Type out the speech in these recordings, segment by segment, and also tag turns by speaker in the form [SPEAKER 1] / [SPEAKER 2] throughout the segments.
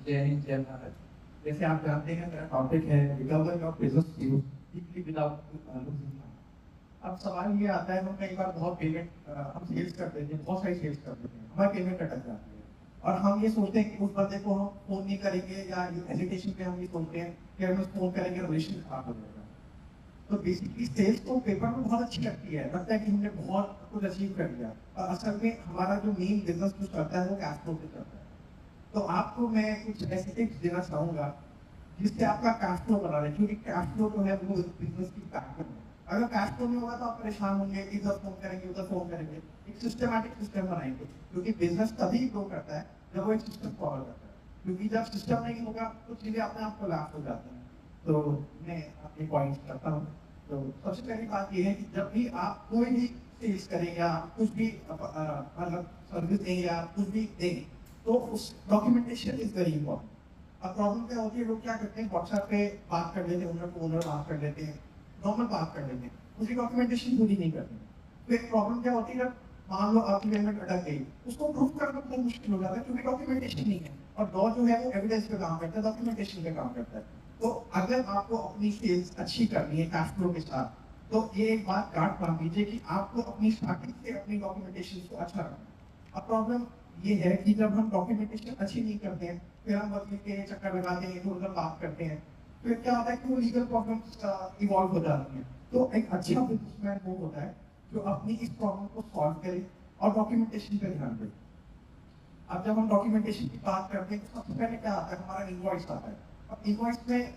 [SPEAKER 1] जय हिंद जय भारत। जैसे आप जानते हैं मेरा टॉपिक है recovery of business deeply without losing money. अब सवाल ये आता है हम कई बार बहुत पेमेंट हम सेल्स कर देते हैं, बहुत सारी सेल्स कर देते हैं, हमारी पेमेंट अटक जाती है और हम ये सोचते हैं कि उस बंदे को हम फोन नहीं करेंगे या हेजिटेशन पे हम ये सोचते हैं कि हम फोन करेंगे रिलेशन खराब हो जाएगा। तो बेसिकली सेल्स तो पेपर में बहुत अच्छी लगती है, लगता है कि हमने बहुत कुछ अचीव कर लिया, और असल में हमारा जो मेन बिजनेस जो चलता है वो कैश फ्लो पे चलता है। तो आपको मैं कुछ ऐसे टिप्स देना चाहूंगा जिससे आपका कैश फ्लो बना रहे, क्योंकि कैश फ्लो जो है वो बिजनेस की बैकबोन है। अगर कैश फ्लो नहीं होगा तो आप परेशान होंगे, इधर फोन करेंगे उधर फोन करेंगे। एक सिस्टमैटिक सिस्टम बनाएंगे, क्योंकि बिजनेस तभी ग्रो करता है जब वो एक सिस्टम फॉलो करता है, क्योंकि जब सिस्टम नहीं होगा तो चीजें अपने आप कोलैप्स हो जाती हैं। तो मैं अपने पॉइंट्स करता हूँ। तो सबसे पहली बात यह है कि जब भी आप कोई भी सेल्स करें या कुछ भी मतलब सर्विस दें या कुछ भी दें, तो उस डॉक्यूमेंटेशन इज वेरी इंपॉर्टेंट। अब प्रॉब्लम क्या होती है, लोग क्या करते हैं व्हाट्सएप पे बात कर लेते हैं, ओनर टू ओनर बात कर लेते हैं, नॉर्मल बात कर लेते हैं, उसकी डॉक्यूमेंटेशन पूरी नहीं करते। फिर प्रॉब्लम क्या होती है, जब मान लो आपकी पेमेंट अटक गई, उसको प्रूव करना बहुत मुश्किल हो जाता है क्योंकि डॉक्यूमेंटेशन नहीं है, और लॉ जो है वो एविडेंस पे काम करता है, डॉक्यूमेंटेशन पे काम करता है। तो अगर आपको अपनी सेल्स अच्छी करनी है कैश फ्लो के साथ, तो ये एक बात गांठ बांध लीजिए कि आपको अपनी स्टार्टिंग से अपनी डॉक्यूमेंटेशन को अच्छा रखना है। अब प्रॉब्लम ये है कि जब हम डॉक्यूमेंटेशन अच्छी नहीं करते हैं, फिर हम वकील के चक्कर लगाते हैं, इधर उधर बात करते हैं, फिर क्या होता है कि वो लीगल प्रॉब्लम्स इवॉल्व हो जाती हैं। तो एक अच्छा बिजनेसमैन वो होता है जो अपनी इस प्रॉब्लम को सॉल्व करे और डॉक्यूमेंटेशन पे ध्यान दे। अब जब हम डॉक्यूमेंटेशन की बात करते हैं तो सबसे पहले क्या आता है, हमारा इनवॉइस आता है। अब इनवॉइस में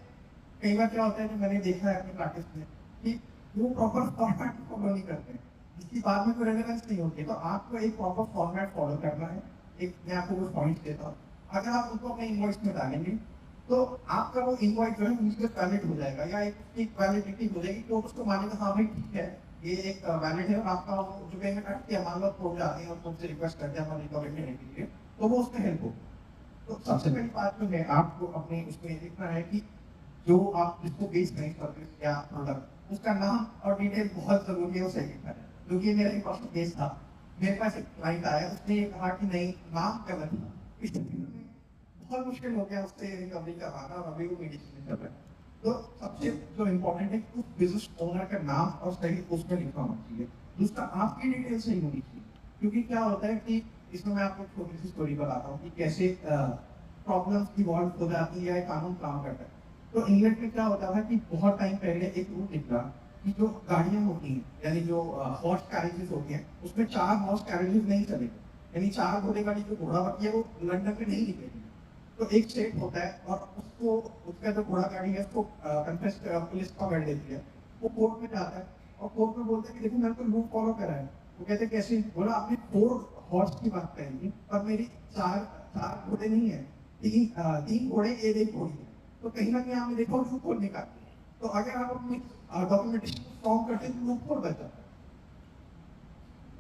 [SPEAKER 1] कई बार क्या होता है, जो मैंने देखा है अपनी प्रैक्टिस में, कि वो प्रॉपर फॉर्मेट फॉलो नहीं करते हैं, जिसकी बाद में कोई रेलेवेंस नहीं होती है। तो आपको एक प्रॉपर फॉर्मेट फॉलो करना है। एक मैं आपको कुछ पॉइंट देता हूँ, अगर आप उनको अपने इनवॉइस में डालेंगे तो आपका वो इनवॉइस जो है उनसे वैलिड हो जाएगा, या एक वैलिडिटी हो जाएगी, तो उसको मानेगा हाँ भाई ठीक है ये एक वैलिड है, और आपका वो जो पेमेंट अटक गया, मान लो पहुंच जाते हैं और तुमसे रिक्वेस्ट करते हैं हमारी रिकवरी करने के लिए, तो वो उसमें हेल्प होगी। तो सबसे पहली बात जो है आपको अपने उसमें देखना है कि जो आप जिसको बेच रहे हैं सर्विस या प्रोडक्ट, उसका नाम और डिटेल बहुत जरूरी है, वो सही लिखना है। क्योंकि मेरा एक पर्सनल केस था, मेरे पास एक क्लाइंट आया, उसने ये कहा कि नहीं नाम गलत था, इसलिए बहुत मुश्किल हो गया उससे रिकवरी करवाना, और अभी वो मेडिसिन कर रहा है। तो सबसे जो इम्पोर्टेंट है कि उस बिजनेस ओनर का नाम और सही उसमें लिखा होना चाहिए। दूसरा, आपकी डिटेल सही होनी चाहिए, क्योंकि क्या होता है कि इसमें मैं आपको छोटी सी स्टोरी बताता हूँ कि कैसे प्रॉब्लम्स इवॉल्व हो जाती है, कानून काम करता है। तो इंग्लैंड में क्या होता था कि बहुत टाइम पहले एक रूल निकला कि जो गाड़ियां होती हैं, यानी जो हॉर्स कैरेजेस होती हैं, उसमें 4 हॉर्स कैरेजेस नहीं चलेंगे, यानी 4 घोड़े वाली जो घोड़ा होती है वो लंदन में नहीं निकलेगी। तो एक स्टेट होता है और उसको उसका जो घोड़ा गाड़ी है उसको कन्फेस पुलिस पकड़ लेती है, वो कोर्ट में जाता है और कोर्ट में बोलते हैं कि देखो मैंने तो रूल फॉलो करा है। वो कहते हैं कैसे, बोला आपने 4 हॉर्स की बात कही पर मेरी 4 4 घोड़े नहीं है, 3 घोड़े एक घोड़ी है। तो कहीं ना कहीं आपने देखा उसको खोल निकालते हैं। तो अगर आप अपनी डॉक्यूमेंटेशन फॉर्म करते हैं तो लूप होल बच जाता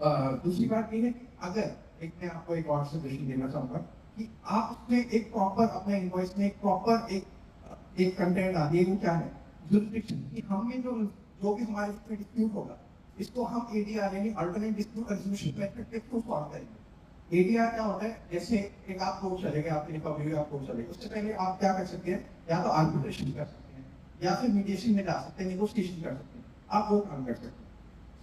[SPEAKER 1] है। दूसरी बात ये है कि अगर एक मैं आपको एक और सजेशन देना चाहूंगा कि आप उसमें एक प्रॉपर अपने इनवॉइस में एक प्रॉपर एक कंटेंट डालिए। वो क्या है, जुरिडिक्शन, कि हमें जो भी हमारे इसमें डिस्प्यूट होगा, इसको हम एडीआर यानी अल्टरनेट डिस्प्यूट रेजोल्यूशन मेथड के थ्रू सॉल्व करेंगे। एडीआर क्या होता है, जैसे एक आप कोर्ट चलेगा, आपकी रिकवरी आप कोर्ट चलेगा, उससे पहले आप क्या कर सकते हैं, या तो आर्बिट्रेशन कर सकते हैं या फिर मीडिएशन में जा सकते हैं, नेगोशिएशन कर सकते हैं, आप वो काम कर सकते हैं।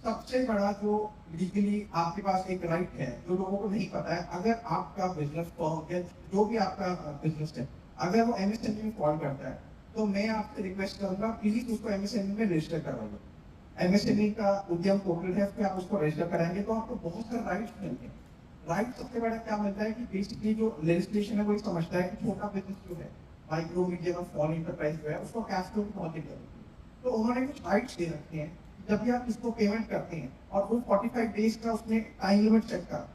[SPEAKER 1] सबसे बड़ा जो लीगली आपके पास एक राइट है जो लोगों को नहीं पता है, अगर आपका बिजनेस या जो भी आपका बिजनेस है अगर वो एमएसएमई में फॉल करता है, तो मैं आपसे रिक्वेस्ट करूंगा प्लीज उसको एमएसएमई में रजिस्टर करवाइए। एमएसएमई का उद्यम पोर्टल है, उसमें आप उसको रजिस्टर कराएंगे तो आपको बहुत सारे राइट्स मिलते हैं। राइट सबसे बड़ा क्या मिलता है कि बेसिकली जो लेजिस्लेशन है वो समझता है कि छोटा बिजनेस जो है, माइक्रो मीडियम और स्मॉल इंटरप्राइज जो है, उसको कैश फ्लो की बहुत दिक्कत होती है। तो उन्होंने कुछ राइट्स दे रखे हैं, जब भी आप इसको पेमेंट करते हैं और वो 45 डेज का उसने टाइम लिमिट सेट कर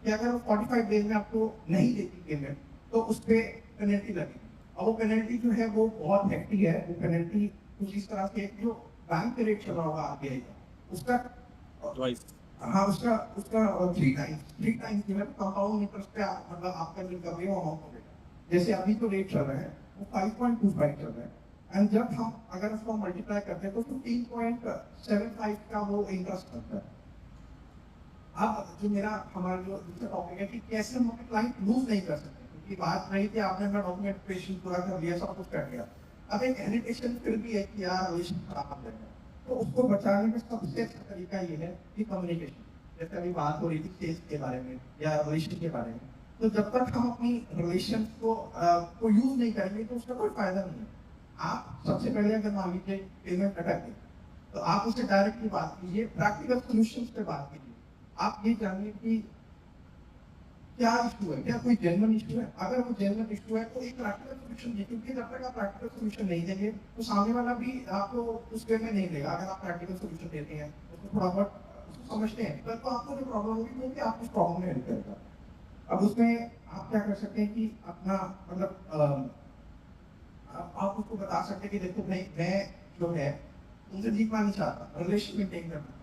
[SPEAKER 1] कि अगर वो 45 डेज में आपको नहीं देती पेमेंट तो उस पर पेनल्टी लगेगी। और वो पेनल्टी जो है वो बहुत हेक्टिक है। वो पेनल्टी कुछ इस तरह से जो बैंक पे रेट चल रहा होगा आरबीआई का, उसका हाँ उसका उसका 3 टाइम्स जो है कंपाउंड इंटरेस्ट पे मतलब आपका जो रिकवरी हो अमाउंट होगा। जैसे अभी तो रेट चल रहा है वो 5.25 चल रहा है, एंड जब हम अगर उसको मल्टीप्लाई करते हैं तो 15.75 का वो इंटरेस्ट बनता है। अब जो मेरा हमारा जो दूसरा टॉपिक है कि कैसे हम अपने क्लाइंट लूज नहीं कर सकते, क्योंकि कि बात रही थी आपने अपना डॉक्यूमेंटेशन पूरा कर लिया, सब कुछ कर लिया, अब एक हेजिटेशन फिर भी है कि यार रिलेशन खराब हो जाएगा, तो उसको बचाने का सबसे अच्छा तरीका ये है कि कम्युनिकेशन। जैसे अभी बात हो रही थी सेल्स के बारे में या रिलेशन के बारे में, तो जब तक हम अपनी रिलेशन को यूज नहीं करेंगे तो उसका कोई फायदा नहीं है। आप सबसे पहले अगर मान लीजिए पेमेंट अटक गई, तो आप उससे डायरेक्टली बात कीजिए, प्रैक्टिकल सॉल्यूशंस पे बात कीजिए। आप ये जानिए कि क्या इशू है, क्या कोई जेन्युइन इशू है। अगर वो जेन्युइन इशू है तो एक प्रैक्टिकल सॉल्यूशन दीजिए, क्योंकि जब तक आप प्रैक्टिकल सॉल्यूशन नहीं देंगे तो सामने वाला भी आपको उस वे में नहीं लेगा। अगर आप प्रैक्टिकल सॉल्यूशन देते हैं, उसको थोड़ा बहुत उसको समझते हैं, तो आपको जो प्रॉब्लम होगी क्योंकि आप उस प्रॉब्लम में हेल्प करेगा। अब उसमें आप क्या कर सकते हैं कि अपना मतलब आप उसको बता सकते हैं कि देखो भाई मैं जो है उनसे जीतना नहीं चाहता, रिलेशन मेंटेन करना।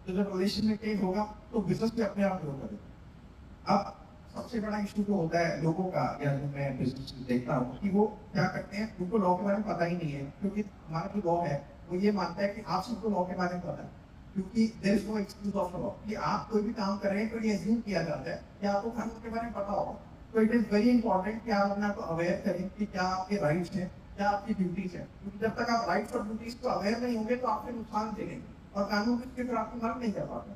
[SPEAKER 1] तो जब रिलेशन मेंटेन होगा तो बिजनेस भी अपने आप ग्रो करेगा। अब सबसे बड़ा इशू जो होता है लोगों का, या जो मैं बिजनेस देखता हूँ कि वो क्या करते हैं, उनको लॉ के बारे में पता ही नहीं है। क्योंकि हमारा जो लॉ है वो ये मानता है कि आप सबको लॉ के बारे में पता है, क्योंकि there is no excuse of law, कि आप कोई भी काम कर रहे हैं तो ये एज्यूम किया जाता है कि आपको कानून के बारे में पता होगा। तो इट इज वेरी इंपॉर्टेंट कि आप अपने आप को अवेयर करें कि क्या आपके राइट्स हैं, क्या आपकी ड्यूटीज हैं, क्योंकि जब तक आप राइट्स और ड्यूटीज को अवेयर नहीं होंगे तो आपके नुकसान झेलेंगे और कानून के खिलाफ आपकी मदद नहीं कर पाते।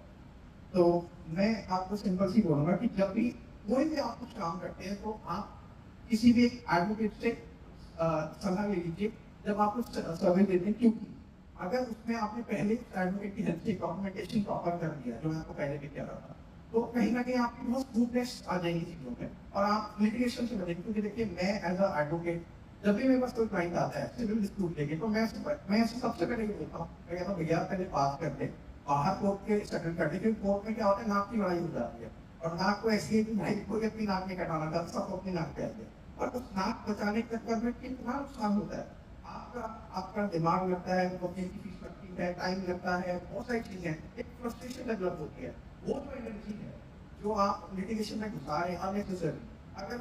[SPEAKER 1] तो मैं आपको सिंपल सी बोलूंगा कि जब भी कोई भी आप कुछ काम करते हैं तो आप किसी भी एक एडवोकेट से सलाह ले लीजिए जब आप कुछ सर्वे देते हैं, क्योंकि अगर उसमें आपने पहले एडवोकेट की हेल्प से डॉक्यूमेंटेशन प्रॉपर कर दिया, जो मैं आपको पहले भी कह रहा था, तो कहीं ना कहीं आपकी बहुत स्मूथनेस आ जाएगी चीजों में और आप लिटिगेशन से बचेंगे। क्योंकि देखिए मैं एज अ एडवोकेट जब भी मेरे पास कोई क्लाइंट आता है सिविल डिस्प्यूट लेके, तो मैं सबसे पहले ये बोलता हूँ, मैं कहता हूँ भैया पहले बात कर ले, बाहर कोर्ट के सेटल कर ले, क्योंकि कोर्ट में क्या होता है नाक की लड़ाई हो जाती है और नाक को ऐसी है कि भाई कोई अपनी नाक नहीं कटाना था, सबको अपनी नाक पे आ गया, और उस नाक बचाने के चक्कर में कितना नुकसान होता है। आपका आपका दिमाग लगता है, वकील की फीस लगती है, टाइम लगता है, बहुत सारी चीजें, एक फ्रस्ट्रेशन डेवलप होती है। वो जो एनर्जी है जो आप लिटिगेशन में घुसा रहे हैं अननेसेसरी, अगर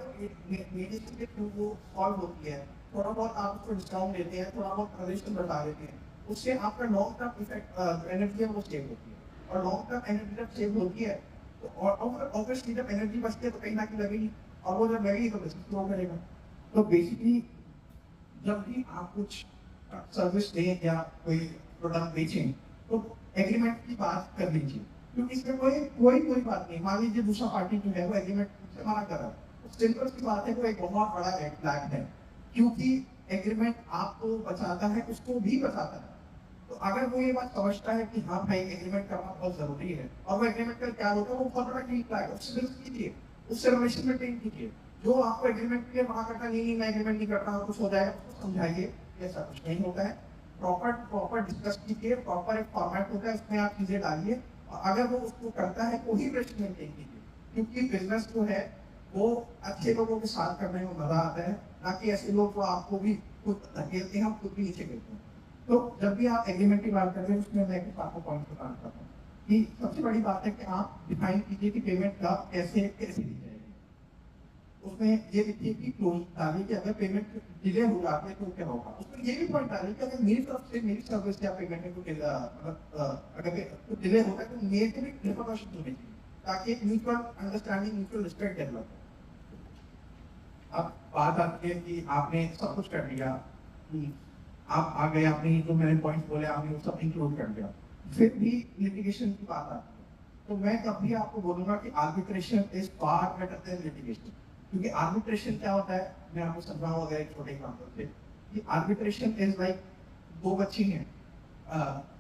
[SPEAKER 1] मीडिएशन के थ्रू वो सॉल्व होती है, थोड़ा बहुत आप उसको डिस्काउंट देते हैं, थोड़ा बहुत रिलेशन बढ़ा देते हैं, उससे आपका लॉन्ग टर्म इफेक्ट एनर्जी है वो सेव होती है। और लॉन्ग टर्म एनर्जी जब सेव होती है तो ऑब्वियसली जब एनर्जी बचती है तो कहीं ना कहीं लगेगी, और वो जब लगेगी तो बिजनेस ग्रो करेगा। तो बेसिकली जब भी आप कुछ सर्विस दें या कोई प्रोडक्ट बेचें तो एग्रीमेंट की बात कर लीजिए, क्योंकि इसमें कोई बात नहीं। मान लीजिए दूसरा पार्टी जो है वो एग्रीमेंट से मना कर रहा है, तो सिंपल सी बात है, वो एक बहुत बड़ा रेड फ्लैग है, क्योंकि एग्रीमेंट आपको बचाता है, उसको भी बचाता है। तो अगर वो ये बात समझता है कि हाँ भाई एग्रीमेंट करना बहुत जरूरी है, और वो एग्रीमेंट का क्या होता है, वो बहुत बड़ा ग्रीन फ्लैग है, उससे बिल्कुल कीजिए, उससे रिलेशन मेंटेन कीजिए। जो आपको एग्रीमेंट के लिए मना करता नहीं, मैं एग्रीमेंट नहीं करता हूँ, कुछ हो जाएगा, उसको समझाइए ऐसा कुछ नहीं होता है। प्रॉपर डिस्कस कीजिए, प्रॉपर एक फॉर्मेट होता है, उसमें आप चीजें डालिए, और अगर वो उसको करता है तो ही रिलेशन मेंटेन कीजिए, क्योंकि बिजनेस जो है वो अच्छे लोगों के साथ करने में मजा आता है, ना कि ऐसे लोग जो आपको भी खुद धकेलते हैं, हम खुद भी नीचे गिरते हैं। तो जब भी आप एग्रीमेंट की बात कर रहे हैं उसमें मैं कुछ आपको पॉइंट बताना चाहता हूँ कि सबसे बड़ी बात है कि आप डिफाइन कीजिए कि पेमेंट का कैसे कैसे दी जाएगी। उसमें ये लिखिए कि क्लोज डालिए कि अगर पेमेंट डिले हो जाती है तो क्या होगा। उसमें ये भी पॉइंट डालिए कि अगर मेरी तरफ से मेरी सर्विस या पेमेंट में कुछ अगर डिले होता है तो मेरे को भी रिकॉर्डेशन होनी चाहिए, ताकि एक mutual understanding, mutual respect develop हो। अब बात आती है कि आपने सब कुछ कर लिया, आप आ गए, आपने जो मैंने पॉइंट बोले आपने वो सब इंक्लूड कर दिया, फिर भी लिटिगेशन की बात आती है, तो मैं कभी आपको बोलूंगा कि arbitration is far better than litigation. क्योंकि आर्बिट्रेशन क्या होता है, मैं आपको समझाऊंगा अगर एक छोटे एग्जांपल से कि आर्बिट्रेशन इज लाइक दो बच्ची हैं,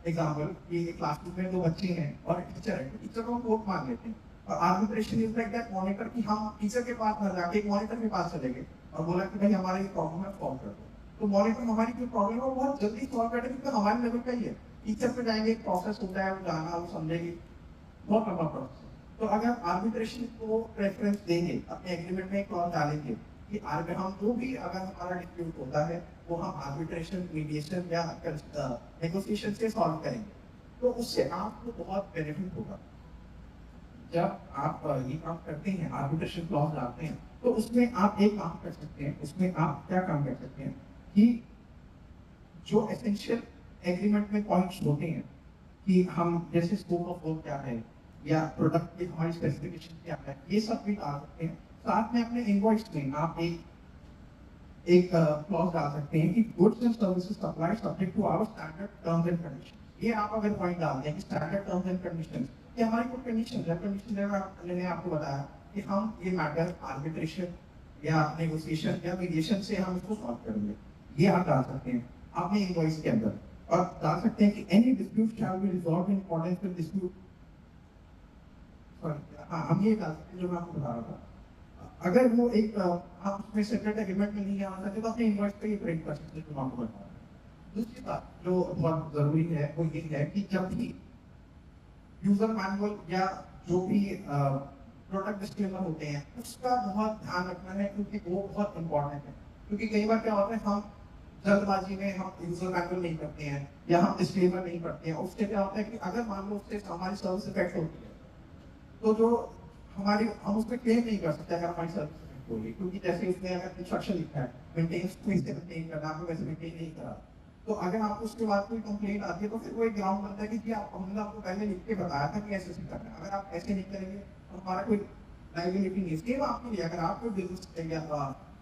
[SPEAKER 1] एग्जांपल कि क्लासरूम में दो बच्चे हैं और टीचर है, टीचर को कोर्ट मान लेते हैं, और arbitration is like that monitor कि हम टीचर के पास न जाके एक मॉनिटर के पास चले गए और बोला कि भाई हमारा ये प्रॉब्लम है, सॉल्व कर दो। तो मॉनिटर हमारी जो प्रॉब्लम है वो बहुत जल्दी सॉल्व कर देगी, क्योंकि हमारे लेवल का ही है। टीचर पे जाएंगे, एक प्रोसेस होता है, वो जाना, वो समझेगी, बहुत लंबा प्रोसेस। तो अगर आर्बिट्रेशन को प्रेफरेंस देंगे, अपने एग्रीमेंट में क्लॉज डालेंगे कि हम जो भी अगर हमारा डिस्प्यूट होता है वो हम आर्बिट्रेशन, मीडिएशन या नेगोशिएशन से सॉल्व करेंगे, तो उससे आपको बहुत बेनिफिट होगा। जब आप ये काम करते हैं, आर्बिट्रेशन क्लॉज डालते हैं, तो उसमें आप एक काम कर सकते हैं। उसमें आप क्या काम कर सकते हैं कि जो एसेंशियल एग्रीमेंट में पॉइंट्स होते हैं कि हम जैसे स्कोप ऑफ वर्क क्या है या प्रोडक्ट की हमारी स्पेसिफिकेशन क्या है, ये सब भी डाल सकते हैं। साथ में अपने इनवॉइस में आप एक क्लॉज डाल सकते हैं कि goods and services supply subject to our standard terms and condition. ये आप अगर पॉइंट डालते हैं कि स्टैंडर्ड टर्म्स एंड कंडीशन, ये हमारी कुछ कंडीशन है। कंडीशन मैंने आपको बताया कि हम ये मैटर आर्बिट्रेशन या नेगोशिएशन या मीडिएशन से हम इसको सॉल्व करेंगे। ये आप डाल सकते हैं अपने इनवॉइस के अंदर, और डाल सकते हैं कि any dispute shall be resolved in accordance with dispute, sorry हाँ हम ये डाल सकते हैं जो मैं आपको बता रहा था। अगर वो एक आप उसमें सेपरेट एग्रीमेंट में नहीं आ सकते तो अपने इनवॉइस पे ही प्रिंट कर सकते हैं जो मैं आपको बता रहा हूँ। दूसरी बात जो बहुत जरूरी है वो ये है कि जब भी यूजर मैनुअल या जो भी प्रोडक्ट डिस्क्लेमर होते हैं उसका बहुत ध्यान रखना है, क्योंकि वो बहुत इंपॉर्टेंट है। क्योंकि कई बार क्या होता है हम जल्दबाजी में हम यूजर मैनुअल नहीं करते हैं या हम डिस्क्लेमर नहीं करते हैं, उससे क्या होता है कि अगर मान लो उससे हमारी सर्विस इफेक्ट होती है तो जो हमारी हम उसमें क्लेम नहीं कर सकते अगर हमारी सर्विस इफेक्ट होगी, क्योंकि जैसे उसमें अगर इंस्ट्रक्शन लिखा है मेंटेनेंस को इससे मेंटेन करना, आपको वैसे मेंटेन नहीं करा, तो अगर आपको उसके बाद कोई कंप्लेंट आती है तो फिर वो एक ग्राउंड बनता है कि जी आप हमने आपको पहले लिख के बताया था कि ऐसे करना है। अगर आप ऐसे नहीं करेंगे तो हमारा कोई लाइबिलिटी नहीं है। सेम आपके लिए अगर आप कोई बिजनेस करेंगे या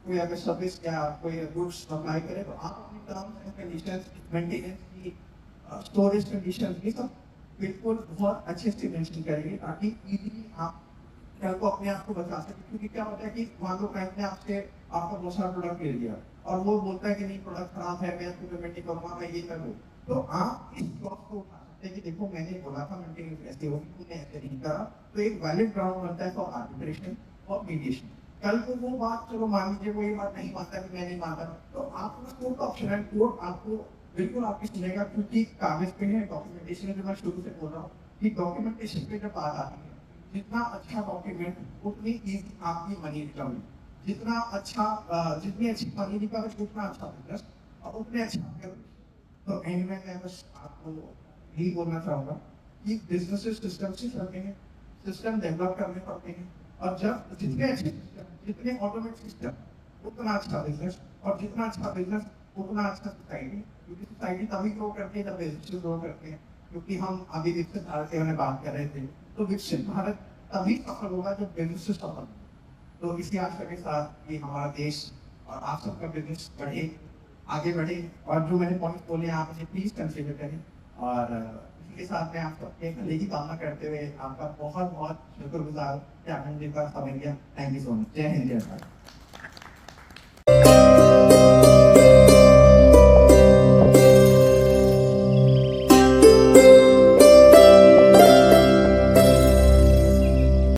[SPEAKER 1] कोई अगर सर्विस या कोई गुड्स सप्लाई करे तो आप अपनी टर्म्स एंड कंडीशंस, मेंटेनेंस की, स्टोरेज कंडीशंस, ये सब बिल्कुल बहुत अच्छे से मेंशन करेंगे ताकि इजीली आप कल को अपने आप को बचा सके। क्योंकि क्या होता है कि मान लो क्लाइंट ने आपसे आपका बहुत सारा प्रोडक्ट ले लिया और वो बोलता है कि नहीं प्रोडक्ट खराब है, मैं आपको पेमेंट नहीं करूंगा, मैं ये करूँ, तो आप इस क्लॉज को उठा सकते हैं कि देखो मैंने बोला था मेंटेनेंस ऐसे होगी, तूने ऐसे नहीं करा, तो एक वैलिड ग्राउंड बनता है फॉर आर्बिट्रेशन और मीडिएशन। कल को वो बात चलो मान लीजिए वो ये बात नहीं मानता कि मैं नहीं मानता, तो आपका कोर्ट का ऑप्शन है, कोर्ट आपको बिल्कुल आपकी सुनेगा, क्योंकि कागज पे है, डॉक्यूमेंटेशन है। जो मैं शुरू से बोल रहा हूँ कि डॉक्यूमेंटेशन पे जब बात आती है, जितना अच्छा डॉक्यूमेंट उतनी इजी आपकी मनी रिकवरी, जितना अच्छा जितनी अच्छी मनी रिकवरी उतना अच्छा बिजनेस और उतने अच्छा। तो एंड में मैं बस आपको यही बोलना चाहूँगा कि बिजनेसेस सिस्टम से चलते हैं, सिस्टम डेवलप करने पड़ते हैं, और जब जितने अच्छे सिस्टम, जितने ऑटोमेट सिस्टम उतना अच्छा बिजनेस, और जितना अच्छा बिजनेस उतना अच्छा सोसाइटी, क्योंकि सोसाइटी तभी ग्रो करती है जब बिजनेस ग्रो करते हैं। क्योंकि हम अभी विकसित भारत के बारे में बात कर रहे थे, तो विकसित भारत तभी सफल होगा जब बिजनेस सफल होगा। तो इसी आशा के साथ कि हमारा देश और आप सबका बिजनेस बढ़े, आगे बढ़े, और जो मैंने पॉइंट बोले आप मुझे प्लीज कंसिडर करें। और इसी के साथ मैं आप सबके भले की कामना करते हुए आपका बहुत बहुत शुक्रगुजार कि आपने मुझे समय दिया। Thank you so much. जय हिंद, जय भारत।